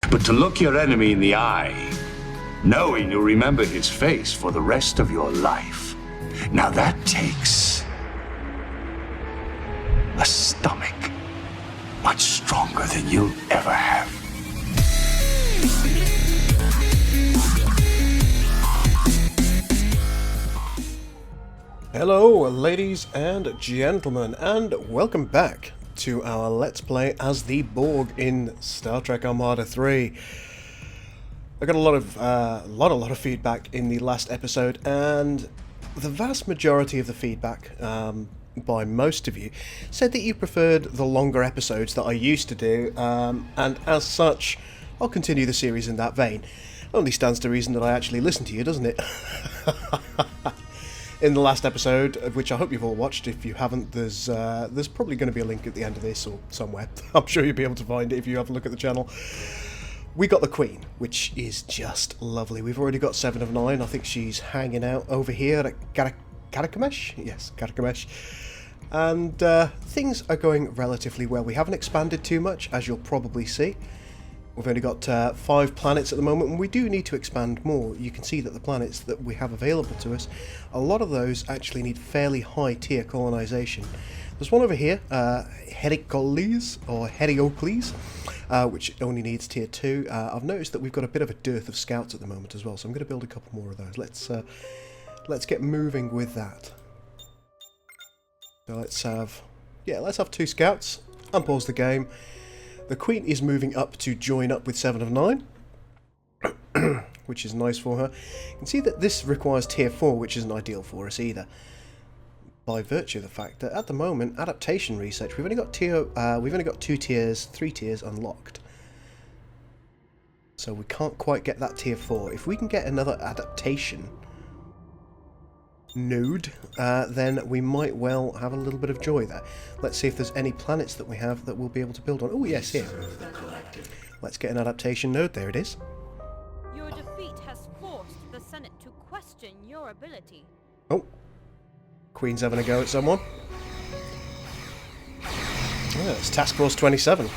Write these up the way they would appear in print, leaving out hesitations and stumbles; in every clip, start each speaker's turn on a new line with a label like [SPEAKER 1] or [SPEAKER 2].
[SPEAKER 1] But to look your enemy in the eye, knowing you'll remember his face for the rest of your life, now that takes a stomach much stronger than you'll ever have.
[SPEAKER 2] Hello, ladies and gentlemen, and welcome back to our Let's Play as the Borg in Star Trek Armada 3. I got a lot of feedback in the last episode, and the vast majority of the feedback, by most of you, said that you preferred the longer episodes that I used to do, and as such, I'll continue the series in that vein. Only stands to reason that I actually listen to you, doesn't it? In the last episode, which I hope you've all watched. If you haven't, there's probably going to be a link at the end of this or somewhere. I'm sure you'll be able to find it if you have a look at the channel. We got the Queen, which is just lovely. We've already got 7 of 9. I think she's hanging out over here at Carcamesh? Yes, Carcamesh. And things are going relatively well. We haven't expanded too much, as you'll probably see. We've only got 5 planets at the moment, and we do need to expand more. You can see that the planets that we have available to us, a lot of those actually need fairly high tier colonization. There's one over here, Heracles, or Heracles, which only needs tier 2. I've noticed that we've got a bit of a dearth of scouts at the moment as well, so I'm going to build a couple more of those. Let's get moving with that. So let's have 2 scouts, unpause the game. The Queen is moving up to join up with 7 of 9, which is nice for her. You can see that this requires tier 4, which isn't ideal for us either, by virtue of the fact that at the moment, adaptation research, we've only got 3 tiers unlocked. So we can't quite get that tier 4. If we can get another adaptation node, then we might well have a little bit of joy there. Let's see if there's any planets that we have that we'll be able to build on. Oh yes, here. Let's get an adaptation node. There it is.
[SPEAKER 3] Your defeat has forced the Senate to question your ability.
[SPEAKER 2] Oh, Queen's having a go at someone. Yeah, it's Task Force 27.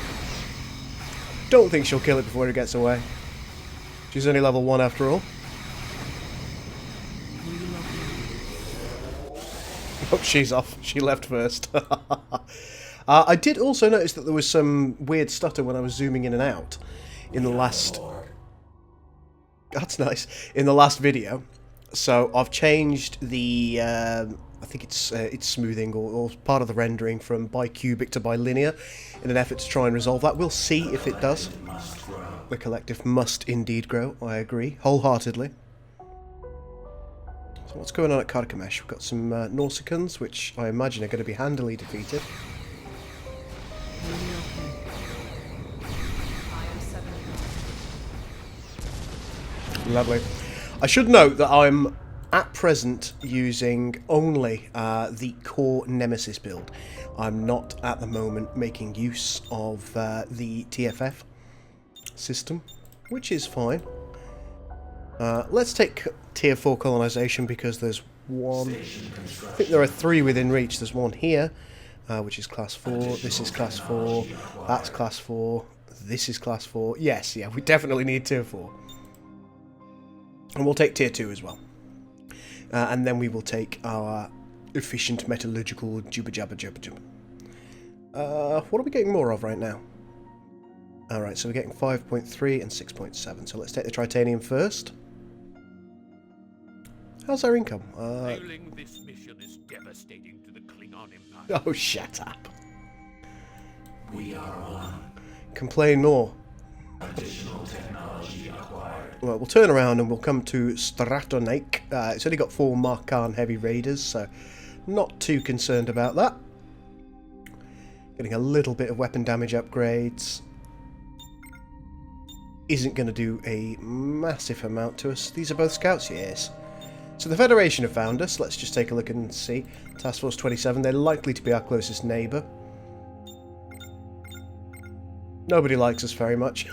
[SPEAKER 2] Don't think she'll kill it before it gets away. She's only level 1 after all. Oh, she's off. She left first. I did also notice that there was some weird stutter when I was zooming in and out in the last... That's nice. In the last video. So I've changed the... I think it's smoothing or part of the rendering from bicubic to bilinear in an effort to try and resolve that. We'll see if it does. The collective must indeed grow. I agree. Wholeheartedly. So what's going on at Carcamesh? We've got some Nausicans, which I imagine are going to be handily defeated. Lovely. I should note that I'm at present using only the core Nemesis build. I'm not at the moment making use of the TFF system, which is fine. Let's take tier 4 colonization because there's one. I think there are 3 within reach. There's one here, which is class 4. This is class 4. That's class 4. This is class 4. Yes, yeah, we definitely need tier 4. And we'll take tier 2 as well. And then we will take our efficient metallurgical jubba jabba jubba jubba. What are we getting more of right now? Alright, so we're getting 5.3 and 6.7. So let's take the Tritanium first. How's our income?
[SPEAKER 4] Failing this mission is devastating to the Klingon Empire.
[SPEAKER 2] Oh, shut up.
[SPEAKER 5] We are one.
[SPEAKER 2] Complain more.
[SPEAKER 5] Additional technology acquired.
[SPEAKER 2] Well, we'll turn around and we'll come to Stratonake. It's only got 4 Markan Heavy Raiders, so not too concerned about that. Getting a little bit of weapon damage upgrades. Isn't going to do a massive amount to us. These are both scouts, yes. So the Federation have found us. Let's just take a look and see. Task Force 27, they're likely to be our closest neighbour. Nobody likes us very much.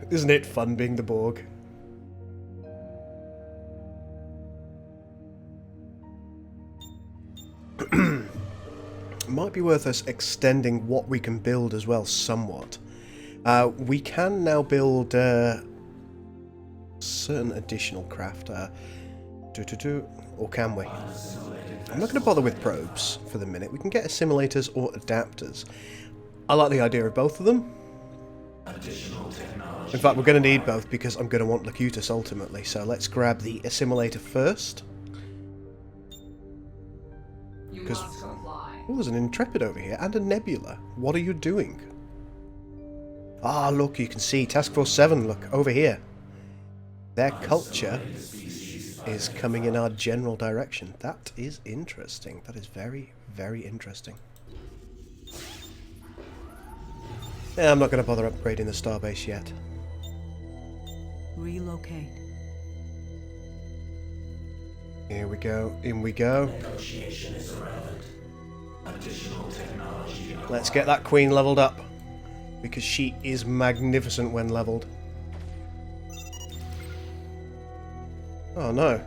[SPEAKER 2] Isn't it fun being the Borg? Might might be worth us extending what we can build as well somewhat. We can now build certain additional craft. Or can we? I'm not going to bother with probes for the minute. We can get assimilators or adapters. I like the idea of both of them. In fact, we're going to need both because I'm going to want Locutus ultimately. So let's grab the assimilator first. Because oh, there's an Intrepid over here and a Nebula. What are you doing? Ah, look, you can see Task Force 7, look, over here. Their culture is coming in our general direction. That is interesting. That is very, very interesting. Yeah, I'm not going to bother upgrading the starbase yet.
[SPEAKER 6] Relocate.
[SPEAKER 2] Here we go. In we go.
[SPEAKER 5] Negotiation is irrelevant. Additional technology acquired.
[SPEAKER 2] Let's get that queen leveled up. Because she is magnificent when leveled. Oh no.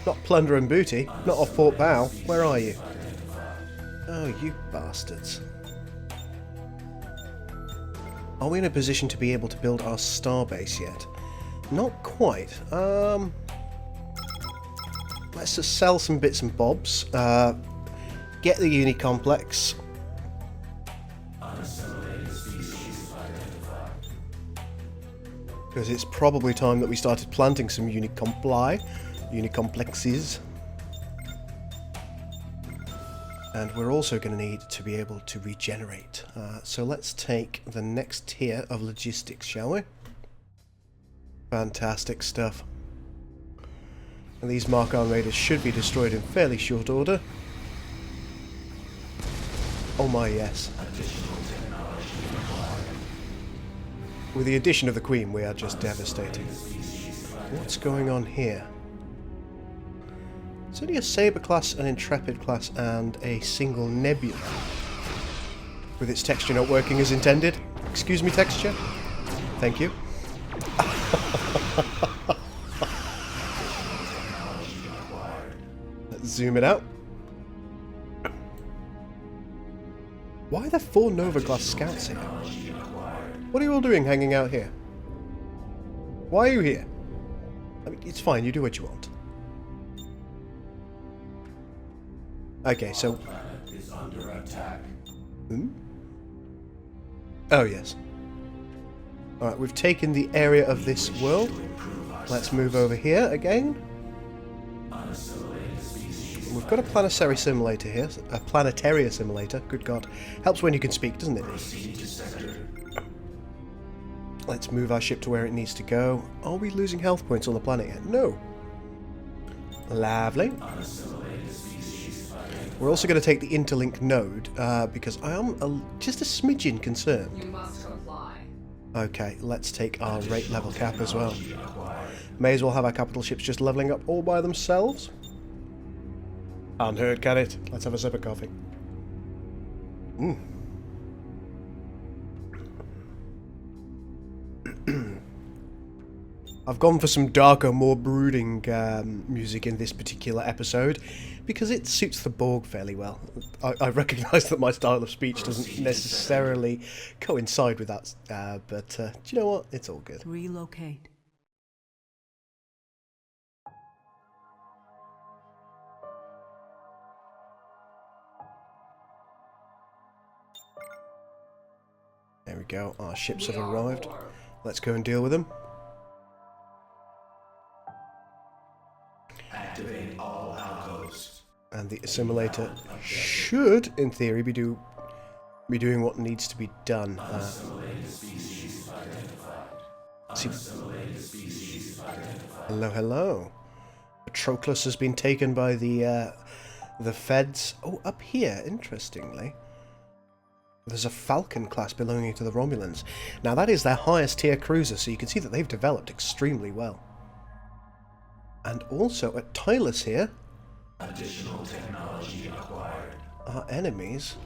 [SPEAKER 2] Not plunder and booty. Not off Fort Bow. Where are you? Oh, you bastards. Are we in a position to be able to build our starbase yet? Not quite. Let's just sell some bits and bobs. Get the Unicomplex. Because it's probably time that we started planting some Unicomplexes. And we're also going to need to be able to regenerate. So let's take the next tier of logistics, shall we? Fantastic stuff. And these Mark-on raiders should be destroyed in fairly short order. Oh my, yes. With the addition of the Queen, we are just devastating. What's going on here? It's only a Sabre class, an Intrepid class, and a single Nebula. With its texture not working as intended. Excuse me, texture. Thank you. Let's zoom it out. Why are there 4 Nova Glass scouts here? What are you all doing hanging out here? Why are you here? I mean, it's fine, you do what you want. Okay, so... Oh, yes. Alright, we've taken the area of this world. Let's move over here again. We've got a planetary simulator here. A planetary simulator, good god. Helps when you can speak, doesn't it? Let's move our ship to where it needs to go. Are we losing health points on the planet yet? No. Lovely. We're also going to take the interlink node, because I am just a smidgen concerned.
[SPEAKER 6] You must comply.
[SPEAKER 2] Okay, let's take our rate level cap as well. May as well have our capital ships just leveling up all by themselves. Unheard, can it? Let's have a sip of coffee. I've gone for some darker, more brooding music in this particular episode because it suits the Borg fairly well. I recognise that my style of speech doesn't necessarily coincide with that, but do you know what? It's all good.
[SPEAKER 6] Relocate.
[SPEAKER 2] There we go, our ships have arrived. Let's go and deal with them.
[SPEAKER 5] Activate all outposts.
[SPEAKER 2] And the assimilator should, in theory, be doing what needs to be done. Hello, hello. Patroclus has been taken by the Feds. Oh, up here, interestingly. There's a Falcon class belonging to the Romulans. Now that is their highest tier cruiser, so you can see that they've developed extremely well. And also at Tylus here,
[SPEAKER 5] Additional technology acquired.
[SPEAKER 2] our enemies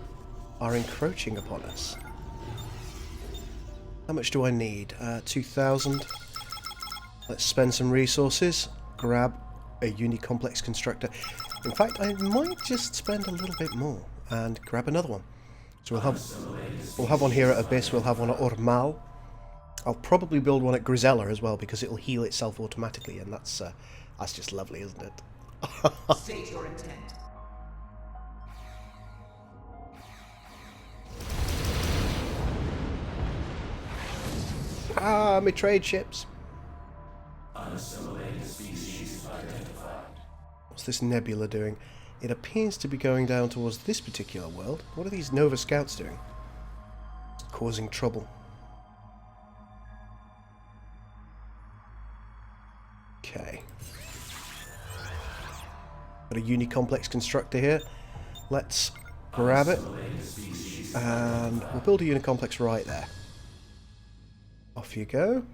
[SPEAKER 2] are encroaching upon us. How much do I need? 2,000. Let's spend some resources. Grab a Unicomplex constructor. In fact, I might just spend a little bit more and grab another one. So we'll have one here at Abyss, we'll have one at Ormal. I'll probably build one at Grisella as well, because it'll heal itself automatically, and that's just lovely, isn't it?
[SPEAKER 6] State your intent.
[SPEAKER 2] Ah, my trade ships.
[SPEAKER 5] Unassimilated species identified.
[SPEAKER 2] What's this nebula doing? It appears to be going down towards this particular world. What are these Nova Scouts doing? Causing trouble. Okay. Got a Unicomplex constructor here. Let's grab it. And we'll build a Unicomplex right there. Off you go.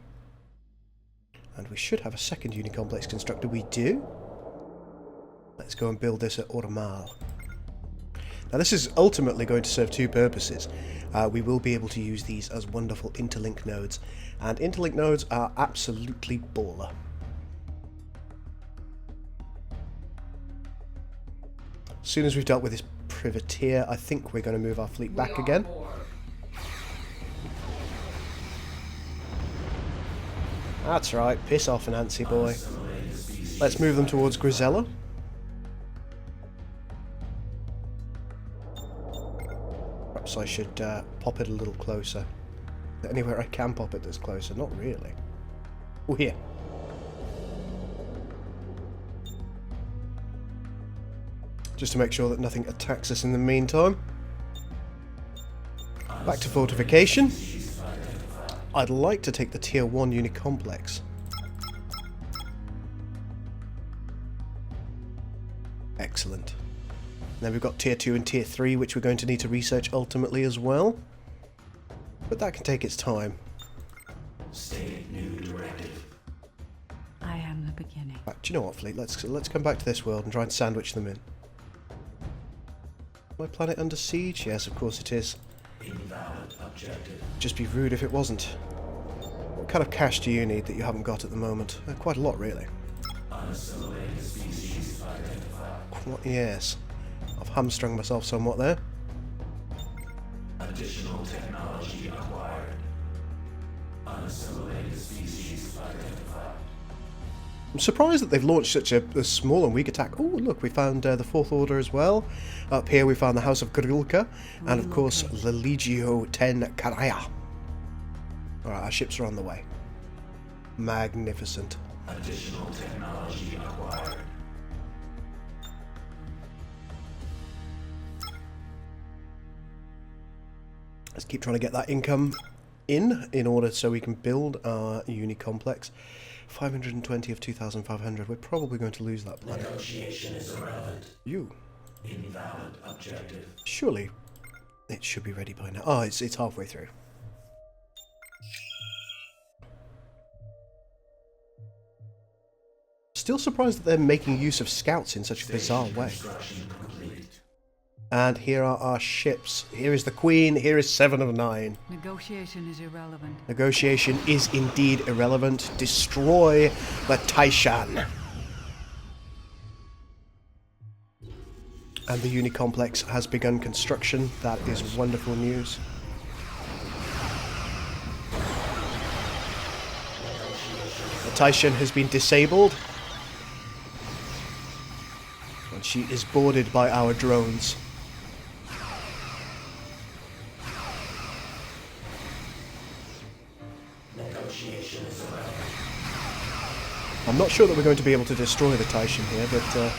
[SPEAKER 2] And we should have a second Unicomplex constructor. We do. Let's go and build this at Ormal. Now this is ultimately going to serve two purposes. We will be able to use these as wonderful interlink nodes. And interlink nodes are absolutely baller. As soon as we've dealt with this privateer, I think we're going to move our fleet back again. That's right, piss off, Nancy boy. Let's move them towards Grisella. Perhaps I should pop it a little closer. Is there anywhere I can pop it that's closer? Not really. Oh, here. Just to make sure that nothing attacks us in the meantime. Back to fortification. I'd like to take the tier 1 Unicomplex. Excellent. Then we've got tier 2 and tier 3, which we're going to need to research ultimately as well. But that can take its time.
[SPEAKER 5] State new directive.
[SPEAKER 6] I am the beginning.
[SPEAKER 2] Right, do you know what, fleet? Let's come back to this world and try and sandwich them in. My planet under siege? Yes, of course it is.
[SPEAKER 5] Invalid objective.
[SPEAKER 2] Just be rude if it wasn't. What kind of cash do you need that you haven't got at the moment? Quite a lot, really.
[SPEAKER 5] Unassimilated species identified.
[SPEAKER 2] Yes. I've hamstrung myself somewhat there.
[SPEAKER 5] Additional technology acquired. Unassimilated species identified.
[SPEAKER 2] I'm surprised that they've launched such a small and weak attack. Oh, look, we found the Fourth Order as well. Up here we found the House of Grilka, and of course the Legio 10 Karaya. Alright, our ships are on the way. Magnificent.
[SPEAKER 5] Additional technology acquired.
[SPEAKER 2] Let's keep trying to get that income in order so we can build our Unicomplex. 520 of 2,500. We're probably going to lose that planet.
[SPEAKER 5] Negotiation is irrelevant.
[SPEAKER 2] You.
[SPEAKER 5] Invalid objective.
[SPEAKER 2] Surely it should be ready by now. Oh, it's halfway through. Still surprised that they're making use of scouts in such a bizarre way.
[SPEAKER 5] Construction complete.
[SPEAKER 2] And here are our ships. Here is the Queen. Here is 7 of 9.
[SPEAKER 6] Negotiation is irrelevant.
[SPEAKER 2] Negotiation is indeed irrelevant. Destroy the Taishan. And the Unicomplex has begun construction. That is wonderful news. The Taishan has been disabled. And she is boarded by our drones.
[SPEAKER 5] Negotiation is irrelevant.
[SPEAKER 2] I'm not sure that we're going to be able to destroy the Taishan here, but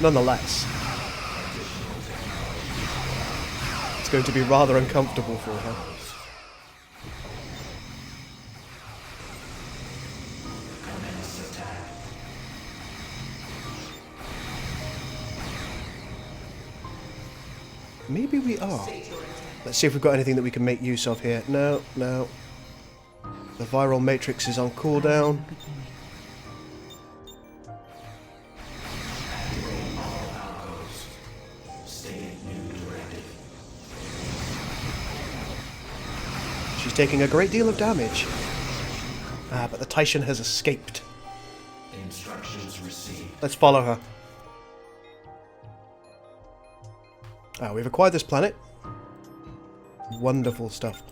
[SPEAKER 2] nonetheless, it's going to be rather uncomfortable for her.
[SPEAKER 5] Commence attack.
[SPEAKER 2] Maybe we are. Let's see if we've got anything that we can make use of here. No, no. The viral matrix is on cooldown. She's taking a great deal of damage. But the Taishan has escaped.
[SPEAKER 5] Instructions received.
[SPEAKER 2] Let's follow her. We've acquired this planet. Wonderful stuff.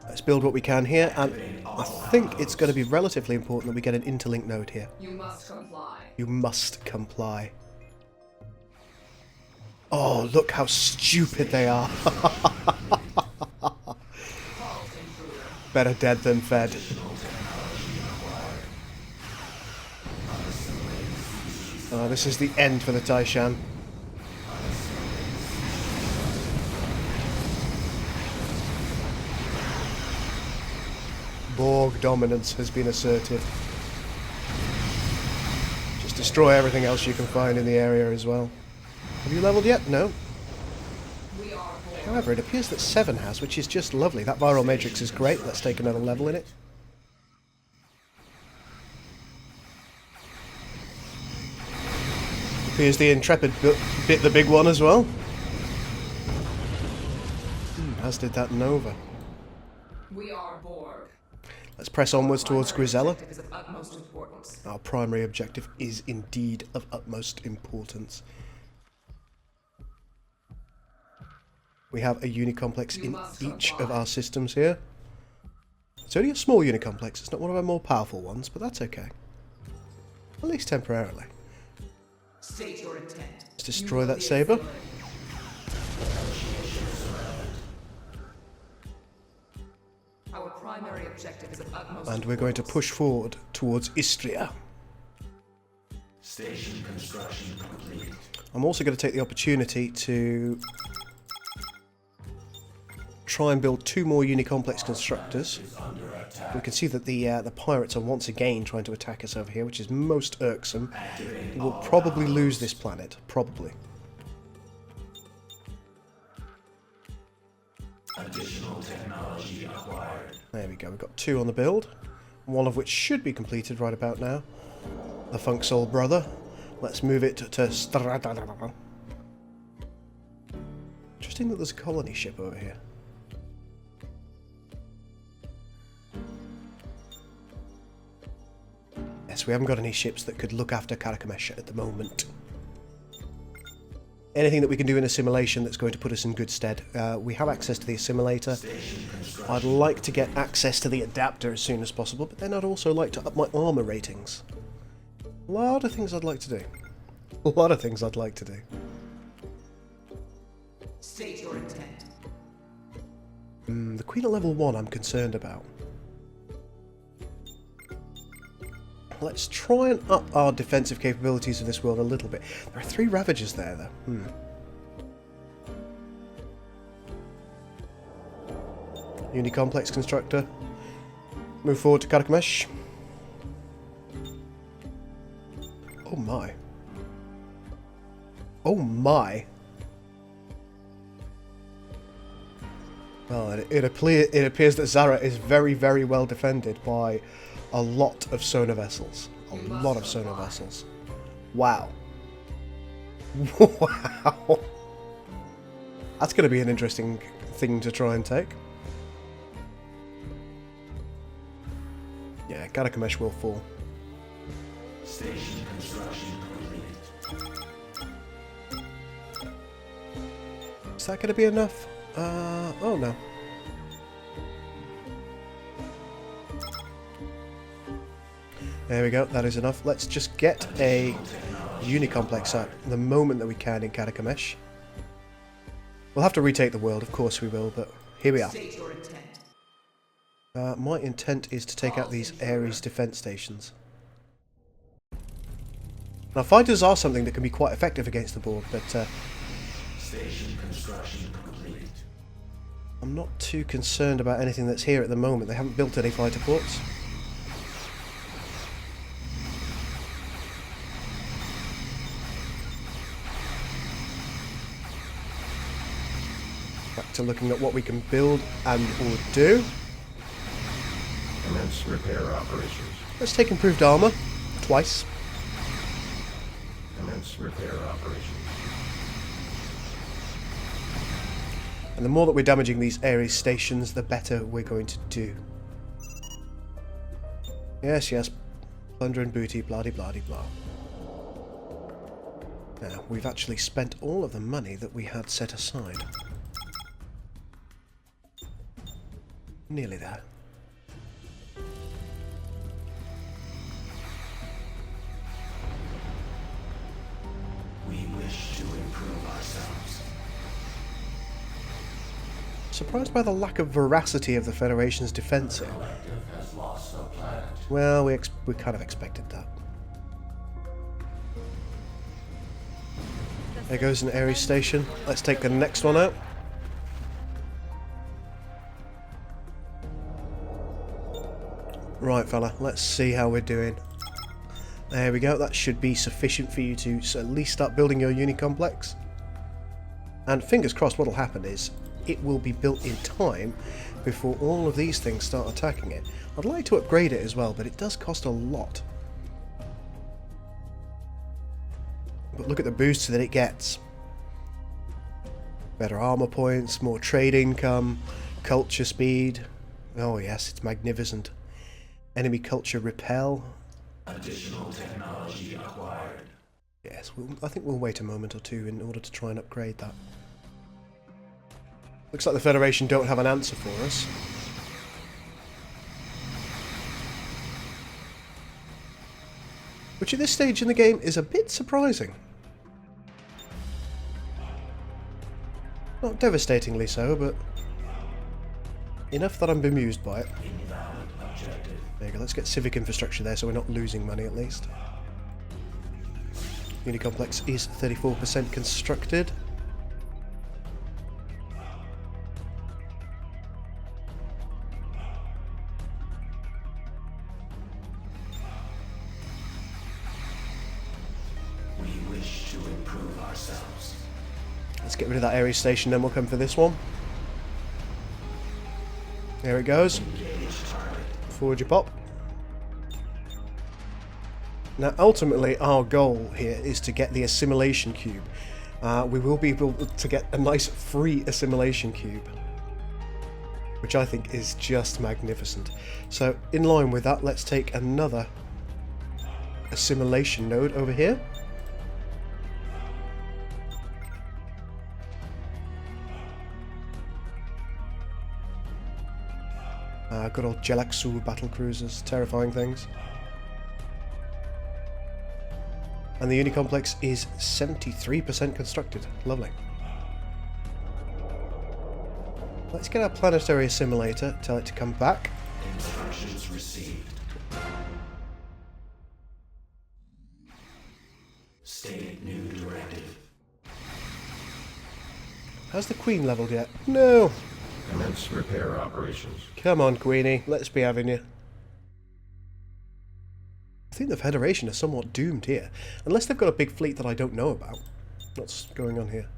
[SPEAKER 2] Let's build what we can here, and I think it's going to be relatively important that we get an interlink node here.
[SPEAKER 6] You must comply.
[SPEAKER 2] You must comply. Oh, look how stupid they are. Better dead than fed. Oh, this is the end for the Taishan. Borg dominance has been asserted. Just destroy everything else you can find in the area as well. Have you leveled yet? No. However, it appears that 7 has, which is just lovely. That viral matrix is great. Let's take another level in it. Appears the Intrepid bit the big one as well. As did that Nova.
[SPEAKER 6] We are Borg.
[SPEAKER 2] Let's press onwards towards Grisella.
[SPEAKER 6] Objective is of utmost importance.
[SPEAKER 2] Our primary objective is indeed of utmost importance. We have a unicomplex in each of our systems here. It's only a small unicomplex. It's not one of our more powerful ones, but that's okay. At least temporarily.
[SPEAKER 6] State your intent.
[SPEAKER 2] Let's destroy that saber.
[SPEAKER 6] Our primary objective is of utmost
[SPEAKER 2] And we're going to push forward towards Istria.
[SPEAKER 5] Station construction complete.
[SPEAKER 2] I'm also going to take the opportunity to try and build 2 more unicomplex constructors. We can see that the pirates are once again trying to attack us over here, which is most irksome. We'll probably lose this planet. Probably.
[SPEAKER 5] Additional technology acquired.
[SPEAKER 2] There we go. We've got 2 on the build, one of which should be completed right about now. The Funk Soul Brother. Let's move it to Strada. Interesting that there's a colony ship over here. Yes, we haven't got any ships that could look after Carchemish at the moment. Anything that we can do in a simulation that's going to put us in good stead. We have access to the assimilator. I'd like to get access to the adapter as soon as possible, but then I'd also like to up my armor ratings. A lot of things I'd like to do. A lot of things I'd like to do.
[SPEAKER 6] State your intent.
[SPEAKER 2] The Queen at level 1 I'm concerned about. Let's try and up our defensive capabilities of this world a little bit. There are 3 Ravagers there, though. Unicomplex Constructor. Move forward to Carchemish. Oh my. Oh my. Well, it appears that Zara is very, very well defended by a lot of sonar vessels. A lot of sonar vessels. Wow. Wow. That's going to be an interesting thing to try and take. Yeah, Carchemish will fall.
[SPEAKER 5] Station construction complete.
[SPEAKER 2] Is that going to be enough? Oh no. There we go, that is enough. Let's just get a unicomplex up the moment that we can in Carchemish. We'll have to retake the world, of course we will, but here we are.
[SPEAKER 6] State your intent.
[SPEAKER 2] My intent is to take out these Ares defense stations. Now, fighters are something that can be quite effective against the Borg, but
[SPEAKER 5] Station construction complete.
[SPEAKER 2] I'm not too concerned about anything that's here at the moment. They haven't built any fighter ports. Back to looking at what we can build and or do.
[SPEAKER 7] Commence repair operations.
[SPEAKER 2] Let's take improved armor twice.
[SPEAKER 7] Commence repair operations.
[SPEAKER 2] And the more that we're damaging these Ares stations, the better we're going to do. Yes, yes. Plunder and booty, blah-de-blah-de-blah. Now, we've actually spent all of the money that we had set aside. Nearly there.
[SPEAKER 5] We wish to improve ourselves.
[SPEAKER 2] Surprised by the lack of veracity of the Federation's defense here.
[SPEAKER 5] Collective has lost a planet.
[SPEAKER 2] Well, we kind of expected that. There goes an Ares station. Let's take the next one out. Right, fella, let's see how we're doing. There we go, that should be sufficient for you to at least start building your uni complex. And fingers crossed what'll happen is it will be built in time before all of these things start attacking it. I'd like to upgrade it as well, but it does cost a lot. But look at the boosts that it gets. Better armor points, more trade income, culture speed. Oh yes, it's magnificent. Enemy culture repel.
[SPEAKER 5] Additional technology acquired.
[SPEAKER 2] Yes, I think we'll wait a moment or two in order to try and upgrade that. Looks like the Federation don't have an answer for us. Which at this stage in the game is a bit surprising. Not devastatingly so, but enough that I'm bemused by it.
[SPEAKER 5] Invalid objective.
[SPEAKER 2] There you go, let's get civic infrastructure there so we're not losing money at least. Unicomplex is 34% constructed.
[SPEAKER 5] We wish to improve ourselves.
[SPEAKER 2] Let's get rid of that Ares station, then we'll come for this one. There it goes. Forward you pop. Now ultimately our goal here is to get the assimilation cube. We will be able to get a nice free assimilation cube, which I think is just magnificent. So in line with that, let's take another assimilation node over here. Good old Jelaxu battle cruisers, terrifying things. And the Unicomplex is 73% constructed. Lovely. Let's get our planetary assimilator, tell it to come back.
[SPEAKER 5] Instructions received. State new directive.
[SPEAKER 2] Has the Queen leveled yet? No!
[SPEAKER 7] Commence repair operations.
[SPEAKER 2] Come on, Queenie, let's be having you. I think the Federation is somewhat doomed here. Unless they've got a big fleet that I don't know about. What's going on here?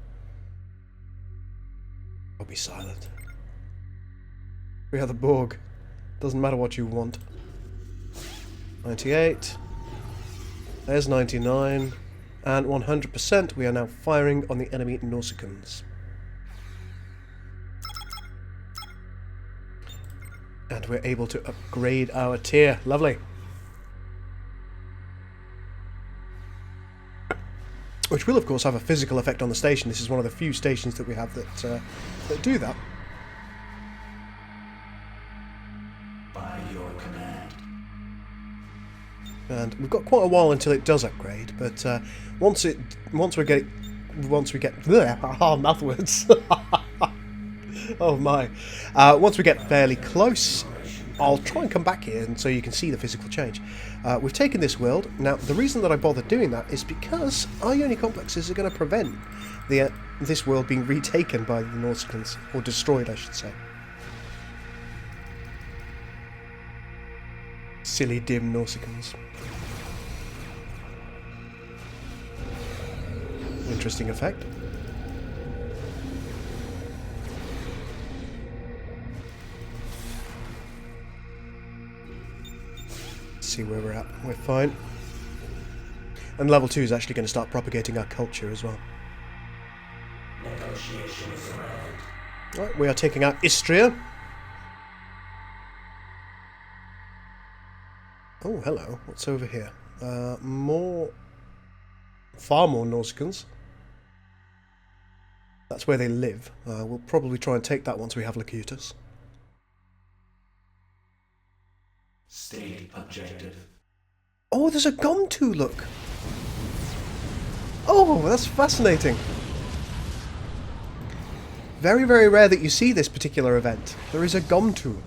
[SPEAKER 2] I'll be silent. We are the Borg. Doesn't matter what you want. 98. There's 99. And 100% we are now firing on the enemy Nausicans. And we're able to upgrade our tier. Lovely. Which will, of course, have a physical effect on the station. This is one of the few stations that we have that do that.
[SPEAKER 5] By your command.
[SPEAKER 2] And we've got quite a while until it does upgrade. But once we get mouth words. Oh my. Once we get fairly close, I'll try and come back here and so you can see the physical change. We've taken this world. Now, the reason that I bothered doing that is because our Unicomplexes are going to prevent this world being retaken by the Nausicans, or destroyed, I should say. Silly, dim Nausicans. Interesting effect. See where we're at. We're fine. And level 2 is actually going to start propagating our culture as well.
[SPEAKER 5] Negotiations around.
[SPEAKER 2] Right, we are taking out Istria. Oh, hello. What's over here? Far more Nausicans. That's where they live. We'll probably try and take that once we have Locutus.
[SPEAKER 5] State objective.
[SPEAKER 2] Oh, there's a Gomtu, look! Oh, that's fascinating. Very, very rare that you see this particular event. There is a Gomtu,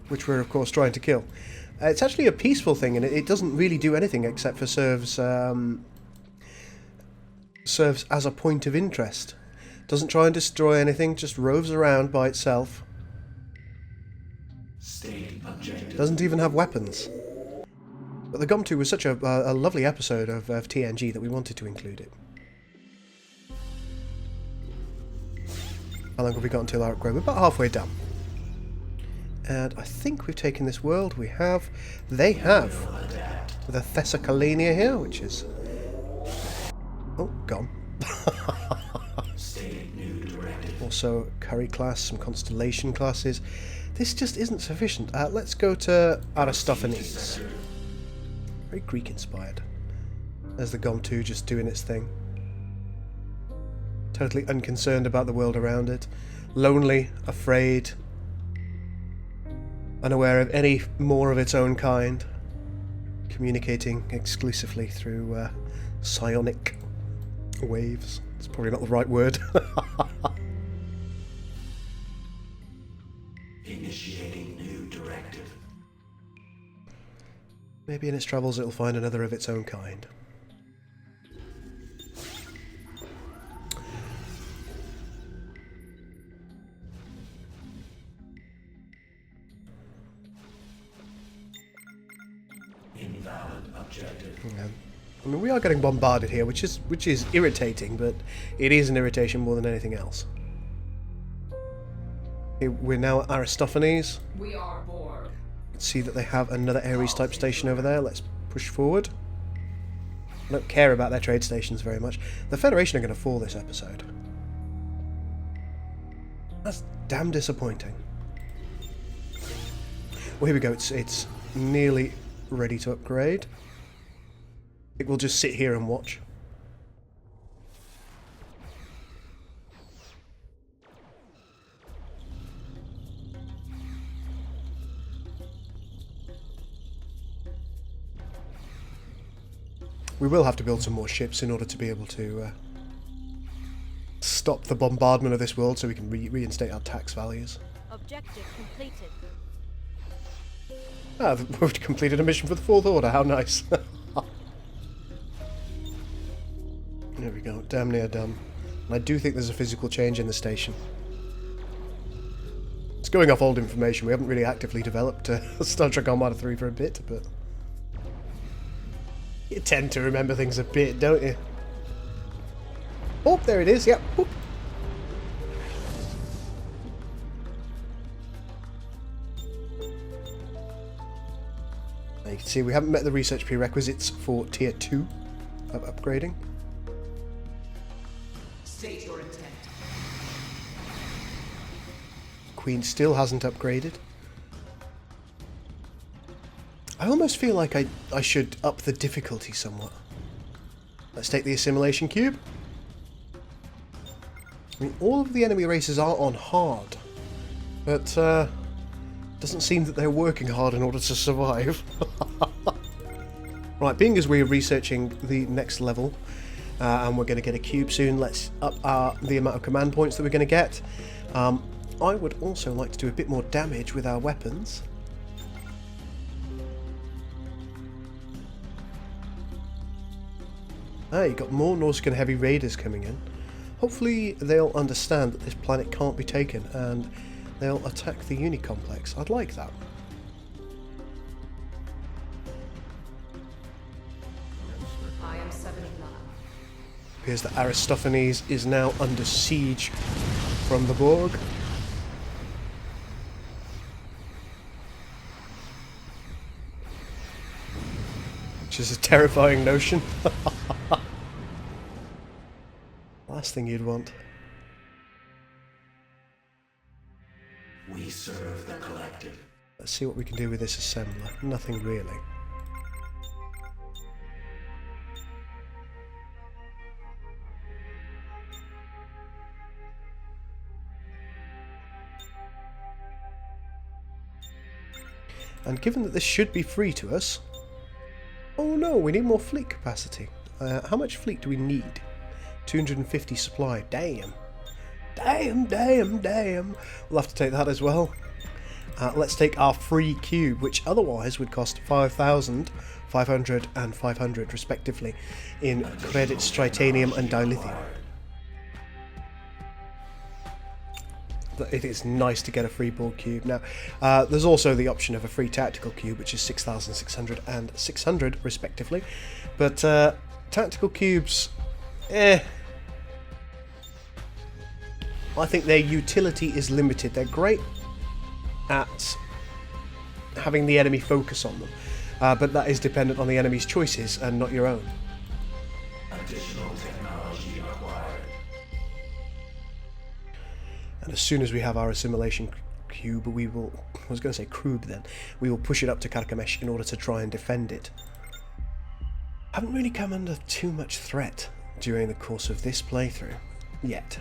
[SPEAKER 2] which we're of course trying to kill. It's actually a peaceful thing, and it doesn't really do anything except for serves as a point of interest. Doesn't try and destroy anything, just roves around by itself.
[SPEAKER 5] State objective.
[SPEAKER 2] Doesn't even have weapons. But the Gomtu was such a lovely episode of TNG that we wanted to include it. How long have we got until our upgrade? We're about halfway done. And I think we've taken this world. We have. They have. With a Thessacalenia here, which is... Oh, gone.
[SPEAKER 5] State new directive.
[SPEAKER 2] Also, Curry class, some Constellation classes. This just isn't sufficient. Let's go to Aristophanes. Very Greek-inspired. There's the Gomtu just doing its thing. Totally unconcerned about the world around it. Lonely, afraid, unaware of any more of its own kind. Communicating exclusively through psionic waves. It's probably not the right word.
[SPEAKER 5] Initiating new directive.
[SPEAKER 2] Maybe in its travels it'll find another of its own kind.
[SPEAKER 5] Invalid objective.
[SPEAKER 2] Yeah. I mean, we are getting bombarded here, which is irritating, but it is an irritation more than anything else. Okay, we're now at Aristophanes.
[SPEAKER 6] We are Borg.
[SPEAKER 2] See that they have another Ares-type station over there. Let's push forward. I don't care about their trade stations very much. The Federation are going to fall this episode. That's damn disappointing. Well, here we go. It's nearly ready to upgrade. I think we'll just sit here and watch. We will have to build some more ships in order to be able to stop the bombardment of this world so we can reinstate our tax values.
[SPEAKER 3] Objective completed.
[SPEAKER 2] Ah, we've completed a mission for the Fourth Order, how nice. There we go, damn near done. And I do think there's a physical change in the station. It's going off old information, we haven't really actively developed Star Trek Armada 3 for a bit, but... You tend to remember things a bit, don't you? Oh, there it is, yep. Oop. Now you can see we haven't met the research prerequisites for Tier 2 of upgrading.
[SPEAKER 6] State your intent.
[SPEAKER 2] Queen still hasn't upgraded. I almost feel like I should up the difficulty somewhat. Let's take the assimilation cube. I mean, all of the enemy races are on hard, but doesn't seem that they're working hard in order to survive. Right, being as we're researching the next level, and we're going to get a cube soon, let's up the amount of command points that we're going to get. I would also like to do a bit more damage with our weapons. Ah, you got more Nausicaan heavy raiders coming in. Hopefully they'll understand that this planet can't be taken and they'll attack the Uni complex. I'd like that.
[SPEAKER 6] I am 79.
[SPEAKER 2] Appears that Aristophanes is now under siege from the Borg. Which is a terrifying notion. Last thing you'd want.
[SPEAKER 5] We serve the collective.
[SPEAKER 2] Let's see what we can do with this assembler. Nothing really. And given that this should be free to us... Oh no, we need more fleet capacity. How much fleet do we need? 250 supply. Damn. Damn. We'll have to take that as well. Let's take our free cube, which otherwise would cost 5,000, 500 and 500 respectively in credits, titanium and dilithium. It is nice to get a free Borg cube. Now, there's also the option of a free tactical cube, which is 6,600 and 600 respectively. But tactical cubes, I think their utility is limited. They're great at having the enemy focus on them, but that is dependent on the enemy's choices and not your own.
[SPEAKER 5] Additional technology acquired.
[SPEAKER 2] And as soon as we have our assimilation cube, we will... I was going to say crube then. We will push it up to Carcamesh in order to try and defend it. Haven't really come under too much threat during the course of this playthrough. Yet.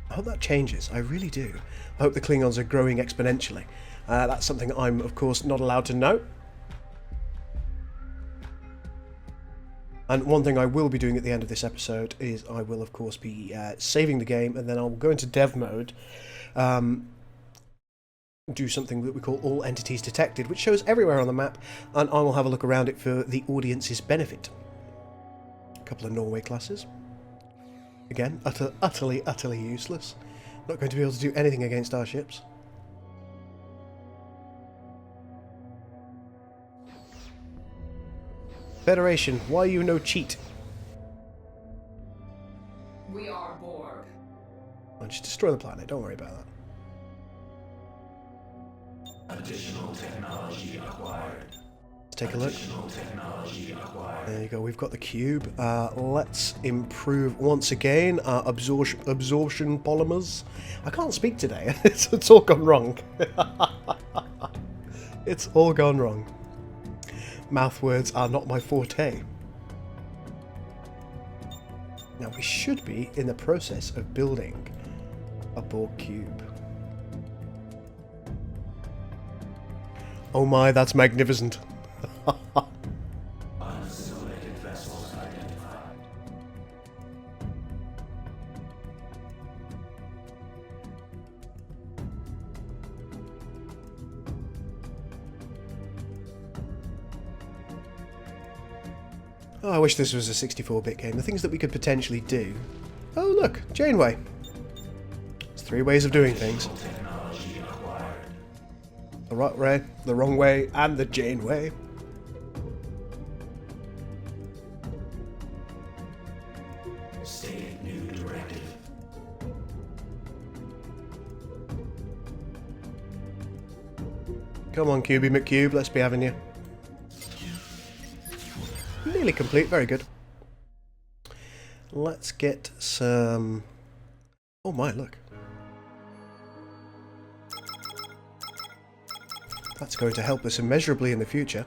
[SPEAKER 2] I hope that changes. I really do. I hope the Klingons are growing exponentially. That's something I'm, of course, not allowed to know. And one thing I will be doing at the end of this episode is I will, of course, be saving the game, and then I'll go into dev mode, do something that we call All Entities Detected, which shows everywhere on the map, and I will have a look around it for the audience's benefit. A couple of Norway classes. Again, utterly useless. Not going to be able to do anything against our ships. Federation, why you no cheat?
[SPEAKER 6] We are Borg.
[SPEAKER 2] I'll just destroy the planet, don't worry about that.
[SPEAKER 5] Additional technology acquired.
[SPEAKER 2] Let's take a look.
[SPEAKER 5] Additional technology acquired.
[SPEAKER 2] There you go, we've got the cube. Let's improve once again our absorption polymers. I can't speak today, it's all gone wrong. It's all gone wrong. Mouth words are not my forte. Now we should be in the process of building a Borg cube. Oh my, that's magnificent.
[SPEAKER 5] Unassimilated vessels identified.
[SPEAKER 2] Oh, I wish this was a 64-bit game. The things that we could potentially do. Oh look, Janeway. There's 3 ways of doing things.
[SPEAKER 5] Technology acquired.
[SPEAKER 2] The right way, the wrong way, and the Janeway.
[SPEAKER 5] State new directive.
[SPEAKER 2] Come on, Cubey McCube, let's be having you. Nearly complete, very good. Let's get some... Oh my, look. That's going to help us immeasurably in the future.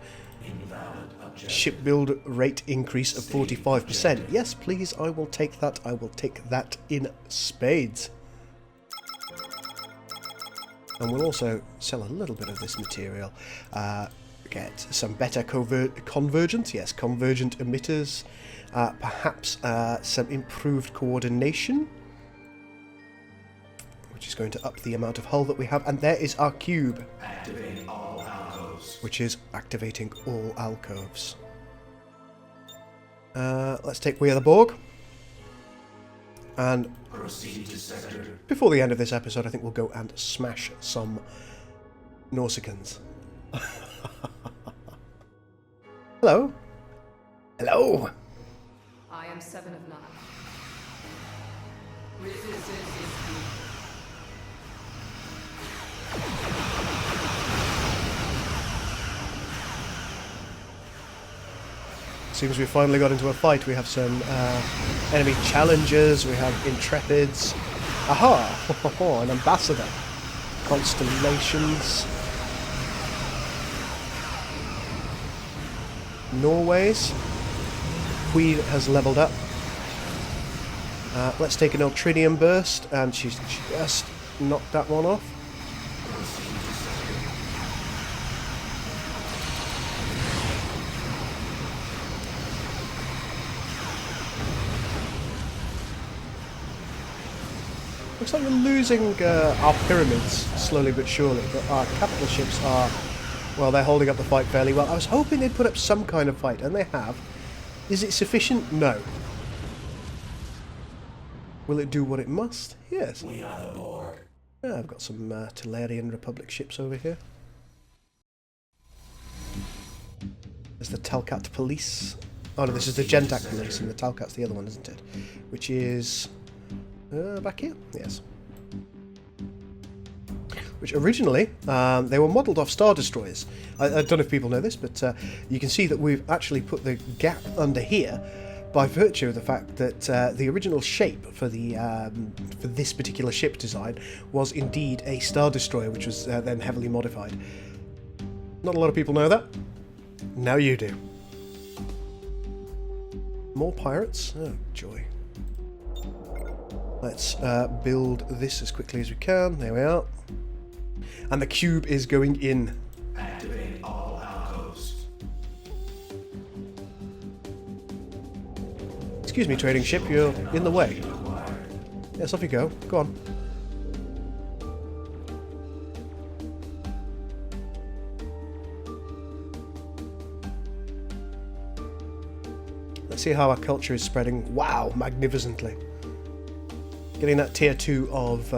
[SPEAKER 2] Ship build rate increase of 45%. Yes, please, I will take that. I will take that in spades. And we'll also sell a little bit of this material. Get some better convergence, yes, convergent emitters, perhaps some improved coordination, which is going to up the amount of hull that we have, and there is our cube,
[SPEAKER 5] Activate all alcoves.
[SPEAKER 2] which is activating all alcoves. Let's take We Are the Borg, and
[SPEAKER 5] Proceed to sector.
[SPEAKER 2] before the end of this episode I think we'll go and smash some Norsicans. Hello. Hello.
[SPEAKER 6] I am 7 of 9. Resistance is weak.
[SPEAKER 2] Seems we finally got into a fight. We have some enemy challengers, we have intrepids. Aha! An ambassador. Constellations. Norway's Queen has leveled up. Let's take an Ultrinium burst, and she's just knocked that one off. Looks like we're losing our pyramids slowly but surely, but our capital ships are, well, they're holding up the fight fairly well. I was hoping they'd put up some kind of fight, and they have. Is it sufficient? No. Will it do what it must? Yes.
[SPEAKER 5] We are the Borg.
[SPEAKER 2] Yeah, I've got some Tellurian Republic ships over here. There's the Talcat Police. Oh no, this is the Gentak Police, and the Talcat's the other one, isn't it? Which is back here. Yes. Which originally they were modelled off Star Destroyers. I don't know if people know this, but you can see that we've actually put the gap under here by virtue of the fact that the original shape for the for this particular ship design was indeed a Star Destroyer, which was then heavily modified. Not a lot of people know that. Now you do. More pirates? Oh, joy. Let's build this as quickly as we can. There we are. And the cube is going in.
[SPEAKER 5] Activate all outposts.
[SPEAKER 2] Excuse me, trading ship, you're in the way. Yes, off you go. Go on. Let's see how our culture is spreading. Wow, magnificently. Getting that tier 2 of...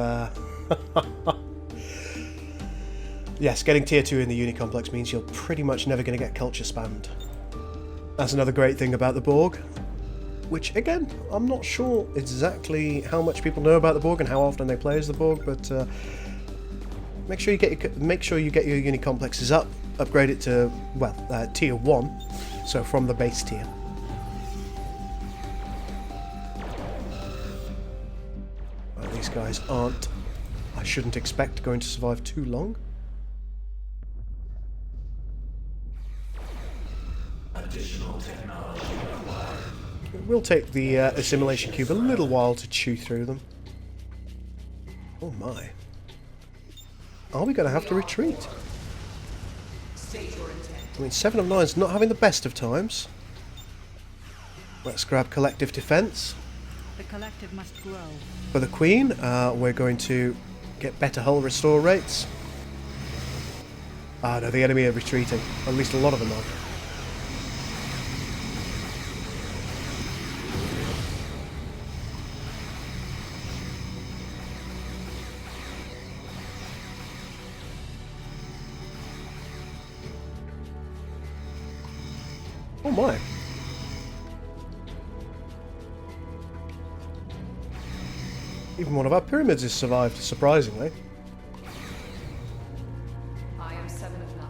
[SPEAKER 2] Yes, getting tier 2 in the Uni Complex means you're pretty much never going to get culture spammed. That's another great thing about the Borg. Which, again, I'm not sure exactly how much people know about the Borg and how often they play as the Borg, but make sure you get your Uni Complexes up, upgrade it to, well, tier 1, so from the base tier. Well, these guys aren't, I shouldn't expect, going to survive too long.
[SPEAKER 5] Additional technology required.
[SPEAKER 2] It will take the assimilation cube a little while to chew through them. Oh my. Are we going to have to retreat?
[SPEAKER 6] State your intent.
[SPEAKER 2] I mean, 7 of 9's not having the best of times. Let's grab collective defense.
[SPEAKER 8] The collective must grow.
[SPEAKER 2] For the Queen, we're going to get better hull restore rates. Ah no, the enemy are retreating. At least a lot of them are. Oh my. Even one of our pyramids has survived, surprisingly.
[SPEAKER 6] I am 7 of 9.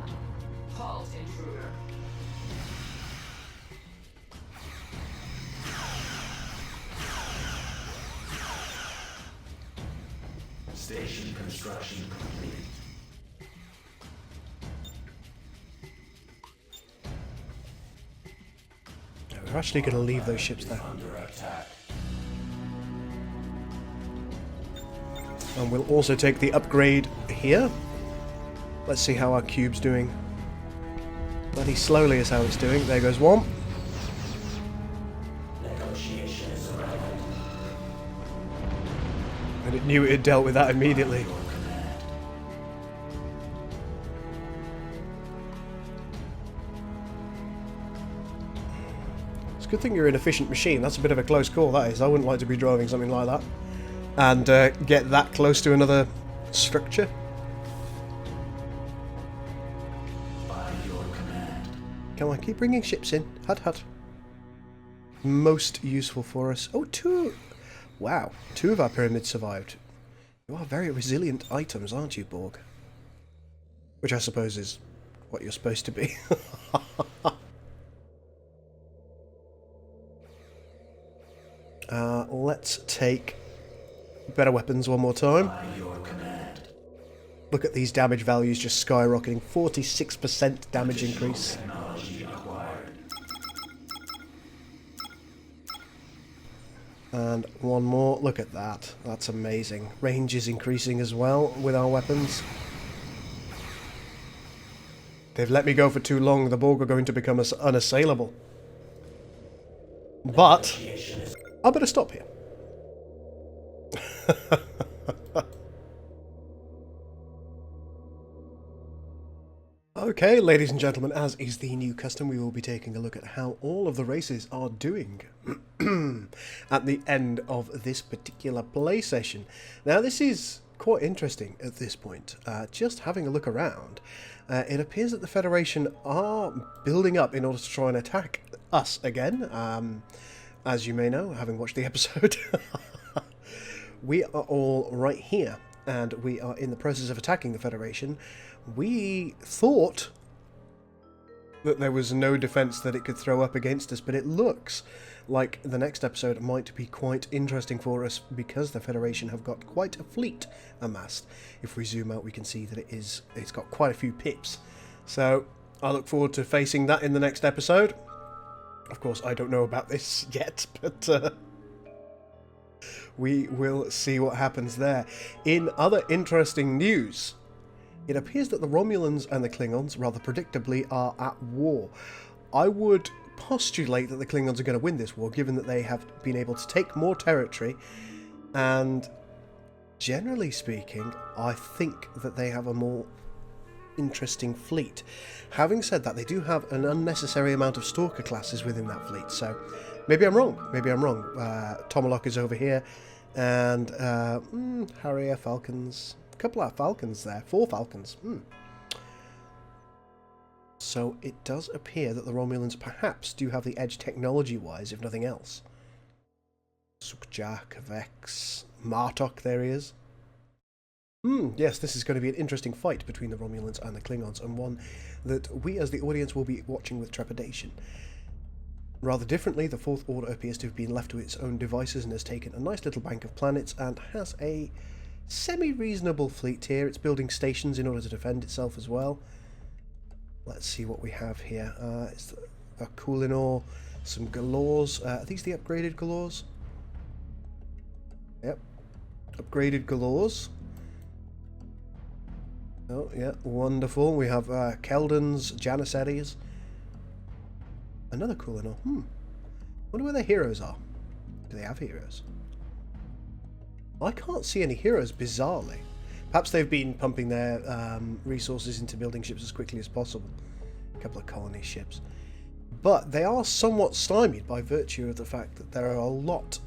[SPEAKER 6] Halt, intruder.
[SPEAKER 5] Station construction complete.
[SPEAKER 2] We're actually going to leave those ships there.
[SPEAKER 5] Under attack.
[SPEAKER 2] And we'll also take the upgrade here. Let's see how our cube's doing. Bloody slowly is how it's doing. There goes one.
[SPEAKER 5] Negotiation is arriving.
[SPEAKER 2] And it knew it had dealt with that immediately. It's a good thing you're an efficient machine. That's a bit of a close call, that is. I wouldn't like to be driving something like that. And get that close to another structure.
[SPEAKER 5] By your command.
[SPEAKER 2] Come on, keep bringing ships in. Hut, hut. Most useful for us. Oh, 2. Wow, 2 of our pyramids survived. You are very resilient items, aren't you, Borg? Which I suppose is what you're supposed to be. Let's take better weapons one more time.
[SPEAKER 5] By your command.
[SPEAKER 2] Look at these damage values just skyrocketing. 46% damage increase.
[SPEAKER 5] Technology acquired.
[SPEAKER 2] And one more. Look at that. That's amazing. Range is increasing as well with our weapons. They've let me go for too long. The Borg are going to become unassailable. But I better stop here. Okay, ladies and gentlemen, as is the new custom, we will be taking a look at how all of the races are doing at the end of this particular play session. Now, this is quite interesting at this point. Just having a look around, it appears that the Federation are building up in order to try and attack us again. As you may know, having watched the episode, we are all right here, and we are in the process of attacking the Federation. We thought that there was no defense that it could throw up against us, but it looks like the next episode might be quite interesting for us because the Federation have got quite a fleet amassed. If we zoom out, we can see that it's got quite a few pips. So I look forward to facing that in the next episode. Of course, I don't know about this yet, but we will see what happens there. In other interesting news, it appears that the Romulans and the Klingons, rather predictably, are at war. I would postulate that the Klingons are going to win this war, given that they have been able to take more territory, and generally speaking, I think that they have a more interesting fleet. Having said that, they do have an unnecessary amount of Stalker classes within that fleet, so maybe I'm wrong. Tomalok is over here, and Harrier Falcons. A couple of Falcons there. 4 Falcons. So it does appear that the Romulans perhaps do have the edge technology-wise, if nothing else. Sukjak, Vex, Martok, there he is. Yes, this is going to be an interesting fight between the Romulans and the Klingons, and one that we as the audience will be watching with trepidation. Rather differently, the Fourth Order appears to have been left to its own devices and has taken a nice little bank of planets and has a semi-reasonable fleet here. It's building stations in order to defend itself as well. Let's see what we have here. It's a Kulinor, some Galors. Are these the upgraded Galors? Yep. Upgraded Galors. Oh, yeah, wonderful. We have Keldons, Janissaries. Another Kulinor. Wonder where their heroes are. Do they have heroes? I can't see any heroes, bizarrely. Perhaps they've been pumping their resources into building ships as quickly as possible. A couple of colony ships. But they are somewhat stymied by virtue of the fact that there are a lot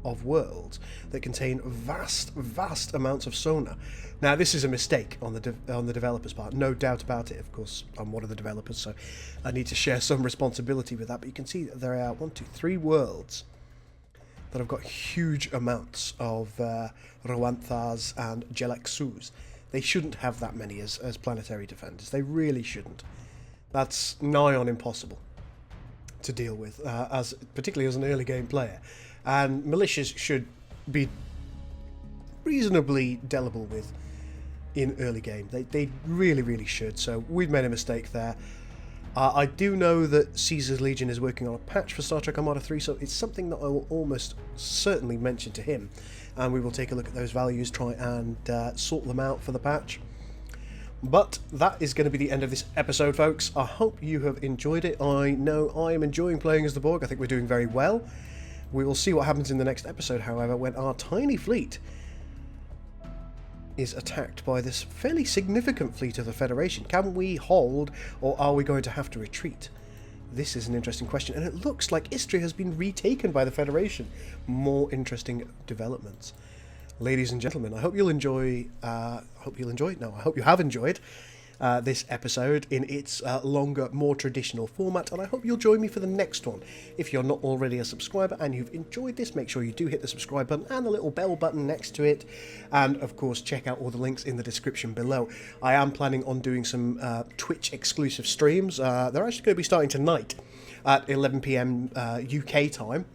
[SPEAKER 2] of worlds that contain vast amounts of sonar. Now, this is a mistake on the developers' part, no doubt about it. Of course, I'm one of the developers, so I need to share some responsibility with that. But you can see that there are 1, 2, 3 worlds that have got huge amounts of Rowanthas and Jelexus. They shouldn't have that many as planetary defenders. They really shouldn't. That's nigh on impossible to deal with, particularly as an early game player. And militias should be reasonably dealable with in early game. They really should. So we've made a mistake there. I do know that Caesar's Legion is working on a patch for Star Trek Armada 3, so it's something that I will almost certainly mention to him, and we will take a look at those values, try and sort them out for the patch. But that is going to be the end of this episode, folks. I hope you have enjoyed it. I know I am enjoying playing as the Borg. I think we're doing very well. We will see what happens in the next episode, however, when our tiny fleet is attacked by this fairly significant fleet of the Federation. Can we hold, or are we going to have to retreat? This is an interesting question, and it looks like Istria has been retaken by the Federation. More interesting developments. Ladies and gentlemen, I hope you'll enjoy. I hope you have enjoyed this episode in its longer, more traditional format, and I hope you'll join me for the next one. If you're not already a subscriber and you've enjoyed this, make sure you do hit the subscribe button and the little bell button next to it, and of course check out all the links in the description below. I am planning on doing some Twitch exclusive streams. They're actually going to be starting tonight at 11 PM UK time.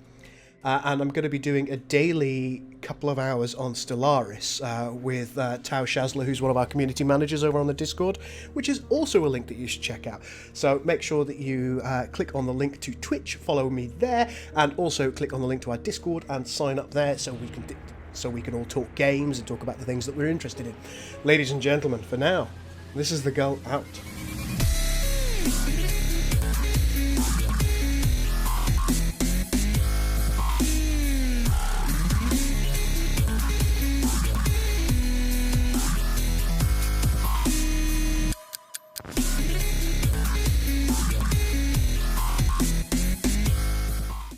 [SPEAKER 2] And I'm going to be doing a daily couple of hours on Stellaris with Tao Shazla, who's one of our community managers over on the Discord, which is also a link that you should check out. So make sure that you click on the link to Twitch, follow me there, and also click on the link to our Discord and sign up there so we can all talk games and talk about the things that we're interested in. Ladies and gentlemen, for now, this is the Gul out.